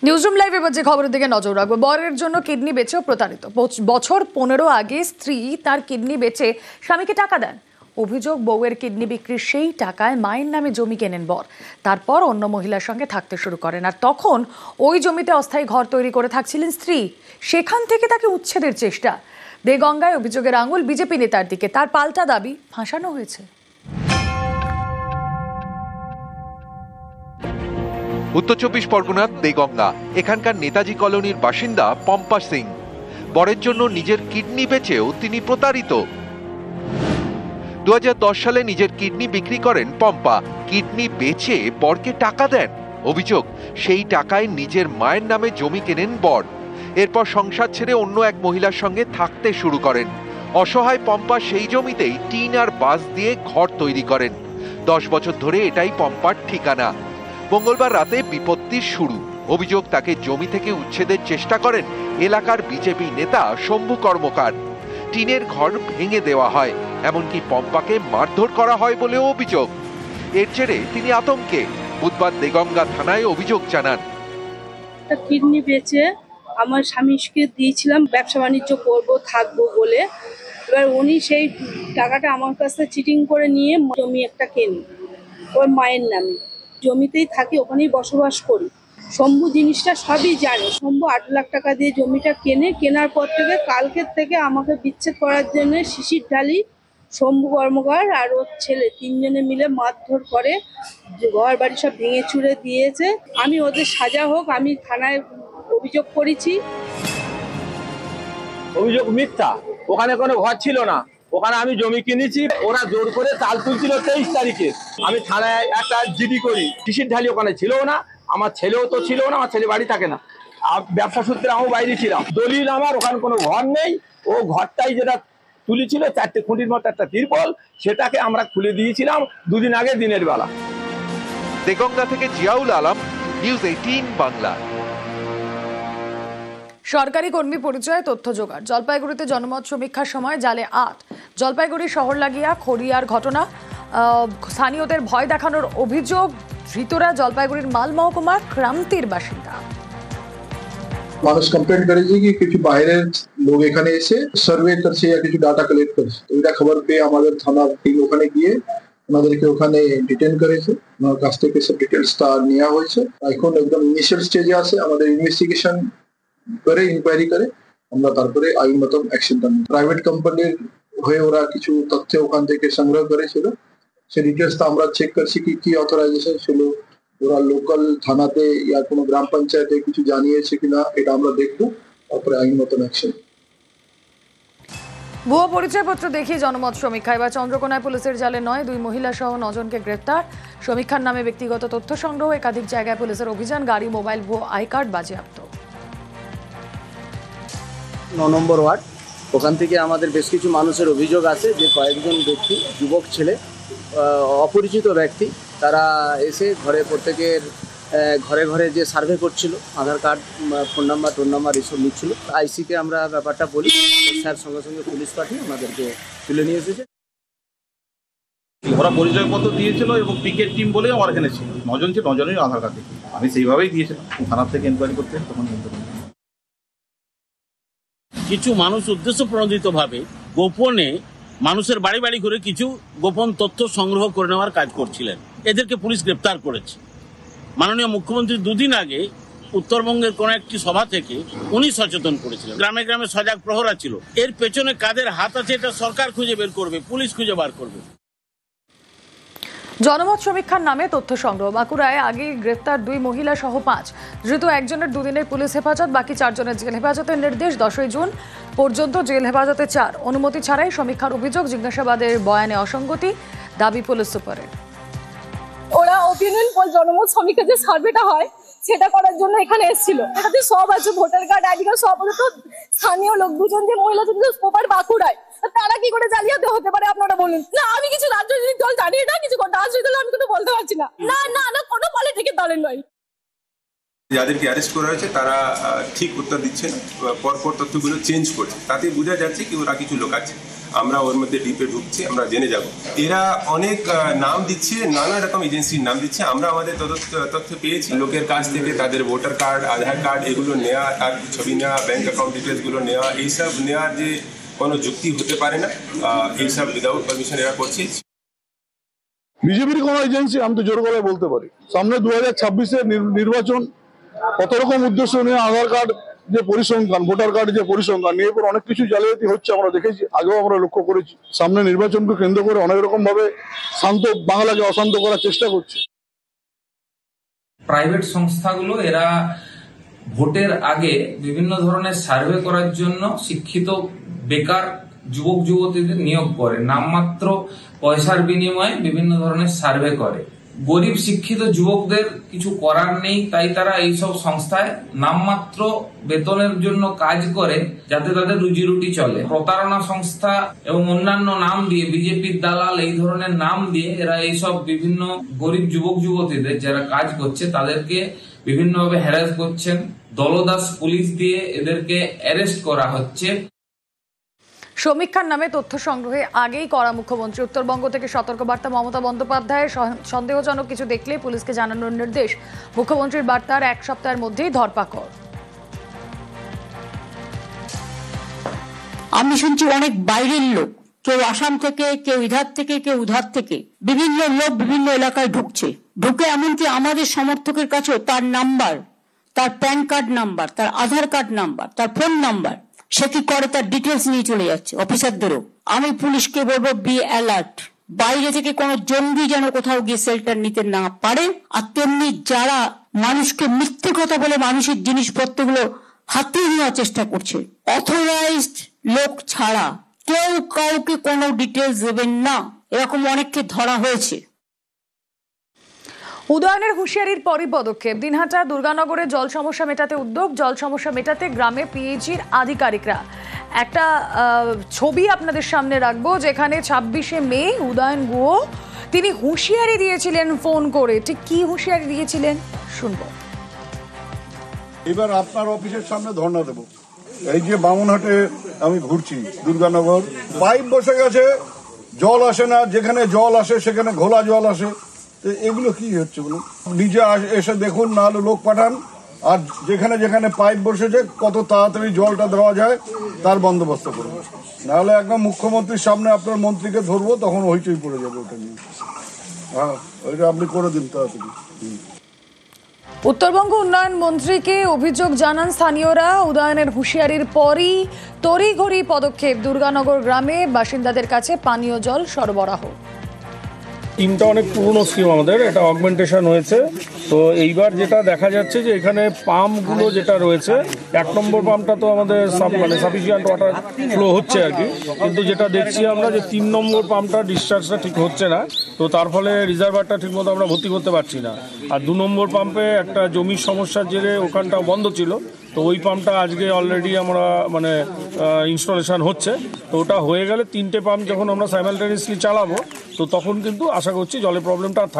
Newsroom live এবার যে খবরের দিকে নজর রাখবো। বরের জন্য কিডনি বেচেও প্রতারিত। বছর 15 আগে স্ত্রী তার কিডনি বেচে স্বামীকে টাকা দেন। অভিযোগ, বউয়ের কিডনি বিক্রির সেই টাকায় মায়ের নামে জমি কেনেন বর। তারপর অন্য মহিলার সঙ্গে থাকতে শুরু করেন। আর তখন ওই জমিতে অস্থায়ী ঘর তৈরি করে থাকছিলেন স্ত্রী। সেখান থেকে তাকে উচ্ছেদের চেষ্টা। দেগঙ্গায় অভিযোগের আঙুল বিজেপি নেতার দিকে। তার পাল্টা দাবি ফাঁসানো হয়েছে। উত্তর 24 পরগনার দেগঙ্গা। এখানকার নেতাজি কলোনির বাসিন্দা পম্পা সিং। বরের জন্য নিজের কিডনি বেচেও তিনি প্রতারিত। 2010 সালে নিজের কিডনি বিক্রি করেন পম্পা। কিডনি বেচে বরকে টাকা দেন। অভিযোগ, সেই টাকায় নিজের মায়ের নামে জমি কেনেন বর। এরপর সংসার ছেড়ে অন্য এক মহিলার সঙ্গে থাকতে শুরু করেন। অসহায় পম্পা সেই জমিতেই টিন আর বাঁশ দিয়ে ঘর তৈরি করেন। 10 বছর ধরে এটাই পম্পার ঠিকানা। মঙ্গলবার রাতে বিপত্তির শুরু। অভিযোগ, তাকে জমি থেকে উচ্ছেদের চেষ্টা করেন এলাকার বিজেপি নেতা শম্ভু কর্মকার। টিনের ঘর ভেঙে দেওয়া হয়, এমনকি পম্পাকে মারধর করা হয় বলেও অভিযোগ। এর জেরে তিনি আতঙ্কে বুধবার দেগঙ্গা থানায় অভিযোগ জানান। কিডনি বেচে আমার স্বামীকে দিয়েছিলাম, ব্যবসা বাণিজ্য করবো থাকবো বলে। এবার উনি সেই টাকাটা আমার কাছে চিটিং করে নিয়ে জমি একটা কেনি ওর মায়ের নামে। জমিতেই থাকি, ওখানেই বসবাস করি। শম্ভু জিনিসটা সবই জানে। শম্ভু 8 লাখ টাকা দিয়ে জমিটা কেনার পর থেকে কালকের থেকে আমাকে বিচ্ছেদ করার জন্য শিশির ঢালি, শম্ভু কর্মকার আর ওর ছেলে 3 জনে মিলে মারধর করে, ঘর বাড়ি সব ভেঙে চুরে দিয়েছে। আমি ওদের সাজা হোক, আমি থানায় অভিযোগ করেছি। অভিযোগ মিথ্যা। ওখানে কোনো ঘর ছিল না, ওখানে আমি জমি কিনেছি। ওরা জোর করে তাল তুলছিল 23 তারিখে। আমি থানায় একটা জিডি করি। শিশির ঢালি ওখানে ছিল না, আমার ছেলেও তো ছিল না, আমার ছেলে বাড়ি থাকে না। ব্যবসা সূত্রে আমি বাইরে ছিলাম। দলিল আমার, ওখানে কোনো ঘর নেই। ও ঘরটাই যেটা তুলেছিল 4টে খুঁটির মতো একটা তিরপল, সেটাকে আমরা খুলে দিয়েছিলাম 2 দিন আগে দিনের বেলা। দেগঙ্গা থেকে জিয়াউল আলম, নিউজ 18 বাংলা। সরকারি কর্মী পরিচয়ে তথ্য জোগাড়। জলপাইগুড়িতে জনমত সমীক্ষার সময় জালে 8। জলপাইগুড়ি শহর লাগিয়া খড়িয়ার ঘটনা। স্থানীয়দের ভয় দেখানোর অভিযোগ। ধৃতরা জলপাইগুড়ির মাল মহকুমার ক্রান্তির বাসিন্দা। মানুষ কমপ্লেন করেছে কি কিছু বাইরের লোক এখানে এসে সার্ভে করছে বা কিছু ডাটা কালেক্ট করছে। ওইটা খবর পেয়ে আমাদের থানা ওখানে গিয়ে ওনাদেরকে ওখানে ডিটেইন করেছে। ওনার কাছ থেকে সব ডিটেলস নেওয়া হয়েছে। এখন একদম ইনিশিয়াল স্টেজে আছে। আমাদের ইনভেস্টিগেশন করে ইনকোয়ারি করে আমরা তারপরে আইনগত অ্যাকশন নেব। প্রাইভেট কোম্পানির হয়ে ওরা কিছু তথ্য ওখান থেকে সংগ্রহ করেছিল। সেই ডিটেলসটা আমরা চেক করছি কি অথরাইজেশন ছিল, ওরা লোকাল থানাতে ইয়া কোনো গ্রাম পঞ্চায়েতে কিছু জানিয়েছে কিনা, এটা আমরা দেখবো, তারপরে আইনগত অ্যাকশন। ভুয়ো পরিচয়পত্র দেখিয়ে জনমত সমীক্ষা। এবার চন্দ্রকোনায় পুলিশের জালে 2 মহিলা সহ 9 জনকে গ্রেফতার। সমীক্ষার নামে ব্যক্তিগত তথ্য সংগ্রহ, একাধিক জায়গায় পুলিশের অভিযান, গাড়ি, মোবাইল, ভুয়ো আই কার্ড বাজেয়াপ্ত। 9 নম্বর ওয়ার্ড, ওখান থেকে আমাদের বেশ কিছু মানুষের অভিযোগ আছে যে কয়েকজন ব্যক্তি, যুবক ছেলে, অপরিচিত ব্যক্তি, তারা এসে প্রত্যেকের ঘরে ঘরে যে সার্ভে করছিল, আধার কার্ড, ফোন নাম্বার এসব নিচ্ছিল। আইসিকে আমরা ব্যাপারটা বলি, স্যার সঙ্গে সঙ্গে পুলিশ পাঠিয়ে আমাদেরকে তুলে নিয়ে এসেছে। ওরা পরিচয়পত্র দিয়েছিল এবং পিকেট টিম বলে আমার এখানে ছিল 9 জন, 9 জনেরই আধার কার্ড দেখি আমি সেইভাবেই দিয়েছিলাম। থানার থেকে এনকোয়ারি করতে তখন কিছু মানুষ উদ্দেশ্য প্রণোদিতভাবে গোপনে মানুষের বাড়ি বাড়ি ঘুরে কিছু গোপন তথ্য সংগ্রহ করে নেওয়ার কাজ করছিলেন। এদেরকে পুলিশ গ্রেপ্তার করেছে। মাননীয় মুখ্যমন্ত্রী 2 দিন আগে উত্তরবঙ্গের কোন একটি সভা থেকে উনি সচেতন করেছিলেন। গ্রামে গ্রামে সজাগ প্রহরা ছিল। এর পেছনে কাদের হাত আছে এটা সরকার খুঁজে বের করবে, পুলিশ খুঁজে বার করবে। জনমত সমীক্ষার নামে তথ্য সংগ্রহ। বাঁকুড়ায় আগে গ্রেফতার 2 মহিলা সহ 5। ধৃত একজনের 2 দিনের পুলিশ হেফাজত, বাকি 4 জনের জেল হেফাজতের নির্দেশ। 10 জুন পর্যন্ত জেল হেফাজতে 4। অনুমতি ছাড়াই সমীক্ষার অভিযোগ। জিজ্ঞাসাবাদের বয়ানে অসঙ্গতি, দাবি পুলিশ সুপারের। ওরা ওপিনিয়ন পোল জনমত সমীক্ষা যে সার্ভেটা হয় সেটা করার জন্য এখানে এসেছিল। এটাতে সব আছে, ভোটার কার্ড, আইডি কার্ড সব আছে। তো স্থানীয় লোক 2 জন যে মহিলা প্রপার বাঁকুড়ায়, তারা কি করে জালিয়াতি হতে পারে আপনারা বলুন? না, আমি কিছু রাজনৈতিক দল জানি না, কিছু রাজনৈতিক দল আমি কিন্তু বলতে পারছি না। না না না, কোনো পলিটিক্যাল দলের নয়। যাদেরকে অ্যারেস্ট করা হয়েছে তারা ঠিক উত্তর দিচ্ছে না, পরপর তথ্যগুলো চেঞ্জ করছে। তাতে বোঝা যাচ্ছে কি ওরা কিছু লোক আছে আমরা ওর মধ্যে ডিপে ঢুকছি, আমরা জেনে যাব। এরা অনেক নাম দিচ্ছে, নানা রকম এজেন্সির নাম দিচ্ছে। আমরা আমাদের তথ্য পেয়েছি লোকের কাছ থেকে, তাদের ভোটার কার্ড, আধার কার্ড এগুলো নেওয়া, তার ছবি নেওয়া, ব্যাংক অ্যাকাউন্ট ডিটেলসগুলো নেওয়া, এইসব নেওয়ার যে কোনো যুক্তি হতে পারে না, এইসব উইদাউট পারমিশন এরা করছে। বিজেপির কোন এজেন্সি আমি তো জোর গলায় বলতে পারি, সামনে 2026-এর নির্বাচন, কত রকম উদ্দেশ্য নিয়ে আধার কার্ড যে পরিসংখ্যান, ভোটার কার্ড যে পরিসংখ্যান নিয়ে এরপর অনেক কিছু জালিয়াতি হচ্ছে আমরা দেখেছি, আগেও আমরা লক্ষ্য করেছি। সামনে নির্বাচনকে কেন্দ্র করে অনেক রকম ভাবে শান্ত বাংলাকে অশান্ত করার চেষ্টা করছে। প্রাইভেট সংস্থাগুলো এরা ভোটের আগে বিভিন্ন ধরনের সার্ভে করার জন্য শিক্ষিত বেকার যুবক যুবতীদের নিয়োগ করে, নামমাত্র পয়সার বিনিময়ে বিভিন্ন ধরনের সার্ভে করে। গরিব শিক্ষিত যুবকদের কিছু করার নেই, তাই তারা এইসব সংস্থায় নামমাত্র বেতনের জন্য কাজ করে যাতে তাদের রুজি রুটি চলে। প্রতারণা সংস্থা এবং অন্যান্য নাম দিয়ে, বিজেপির দালাল এই ধরনের নাম দিয়ে এরা এইসব বিভিন্ন গরিব যুবক যুবতীদের যারা কাজ করছে তাদেরকে বিভিন্নভাবে হ্যারাস করছেন। দলদাস পুলিশ দিয়ে এদেরকে অ্যারেস্ট করা হচ্ছে। সমীক্ষার নামে তথ্য সংগ্রহে আগেই করা মুখ্যমন্ত্রী। উত্তরবঙ্গ থেকে সতর্কবার্তা মমতা বন্দ্যোপাধ্যায়ের, সন্দেহজনক কিছু দেখলে পুলিশকে জানানোর নির্দেশ। মুখ্যমন্ত্রীর বার্তার 1 সপ্তাহের মধ্যেই ধরপাকড়। আমি শুনছি অনেক বাইরের লোক, কেউ আসাম থেকে, কেউ ইধার থেকে, কেউ উধার থেকে, বিভিন্ন লোক বিভিন্ন এলাকায় ঢুকে এমনকি আমাদের সমর্থকের কাছেও তার নাম্বার, তার প্যান কার্ড নাম্বার, তার আধার কার্ড নাম্বার, তার ফোন নাম্বার, সে কি করে তার ডিটেলস নিয়ে চলে যাচ্ছে অফিসারদেরও। আমি পুলিশকে বলবো, বি অ্যালার্ট। বাইরে থেকে কোনো জঙ্গি যেন কোথাও গিয়ে শেল্টার নিতে না পারে। আর তেমনি যারা মানুষকে মিথ্যে কথা বলে মানুষের জিনিসপত্রগুলো হাতিয়ে নেওয়ার চেষ্টা করছে, অথরাইজড লোক ছাড়া কেউ কাউকে কোনো ডিটেলস দেবেন না, এরকম অনেককে ধরা হয়েছে। উদয়নের হুঁশিয়ারির পরই পদক্ষেপ। দিনহাটা দুর্গানগরে জল সমস্যা মেটাতে উদ্যোগ। জল সমস্যা মেটাতে গ্রামে পিএইচির আধিকারিকরা। একটা ছবি আপনাদের সামনে রাখবো, যেখানে 26শে মে উদয়ন গুহ তিনি হুঁশিয়ারি দিয়েছিলেন ফোন করে। ঠিক কি হুঁশিয়ারি দিয়েছিলেন শুনবো। এবার আপনার অফিসের সামনে ধর্ণা দেব। এই যে বামুনহাটে আমি ঘুরছি, দুর্গানগর, পাইপ বসে গেছে, জল আসে না, যেখানে জল আসে সেখানে ঘোলা জল আসে। এগুলো কি হচ্ছে বলুন? নিজে এসে দেখুন, না হলে লোক পাঠান, আর যেখানে যেখানে পাইপ বসেছে কত তাড়াতাড়ি জলটা দেওয়া যায় তার বন্দোবস্ত করুন। নাহলে একদম মুখ্যমন্ত্রীর সামনে আপনার মন্ত্রীকে ধরবো, তখন হইচই পড়ে যাবে ওটা নিয়ে। হ্যাঁ, ওইটা আপনি করে দিন তাড়াতাড়ি। উত্তরবঙ্গ উন্নয়ন মন্ত্রীকে অভিযোগ জানান স্থানীয়রা। উদয়নের হুঁশিয়ারির পরই তড়িঘড়ি পদক্ষেপ। দুর্গানগর গ্রামে বাসিন্দাদের কাছে পানীয় জল সরবরাহ। টিমটা অনেক পুরনো স্কিম আমাদের, এটা অগমেন্টেশন হয়েছে। তো এইবার যেটা দেখা যাচ্ছে যে এখানে পাম্পগুলো যেটা রয়েছে, 1 নম্বর পাম্পটা তো আমাদের সাফিসিয়েন্ট ওয়াটার ফ্লো হচ্ছে আর কি, কিন্তু যেটা দেখছি আমরা যে 3 নম্বর পাম্পটা ডিসচার্জটা ঠিক হচ্ছে না, তো তার ফলে রিজার্ভারটা ঠিকমতো আমরা ভর্তি করতে পারছি না। আর 2 নম্বর পাম্পে একটা জমির সমস্যার জেরে ওখানটা বন্ধ ছিল, তো ওই পাম্পটা আজকে অলরেডি আমরা ইনস্টলেশন হচ্ছে। তো ওটা হয়ে গেলে 3টে পাম্প যখন আমরা সাইমালটেনিয়াসলি চালাবো, তো তখন কিন্তু আশা করছি জলের প্রবলেমটা আর থাকবে।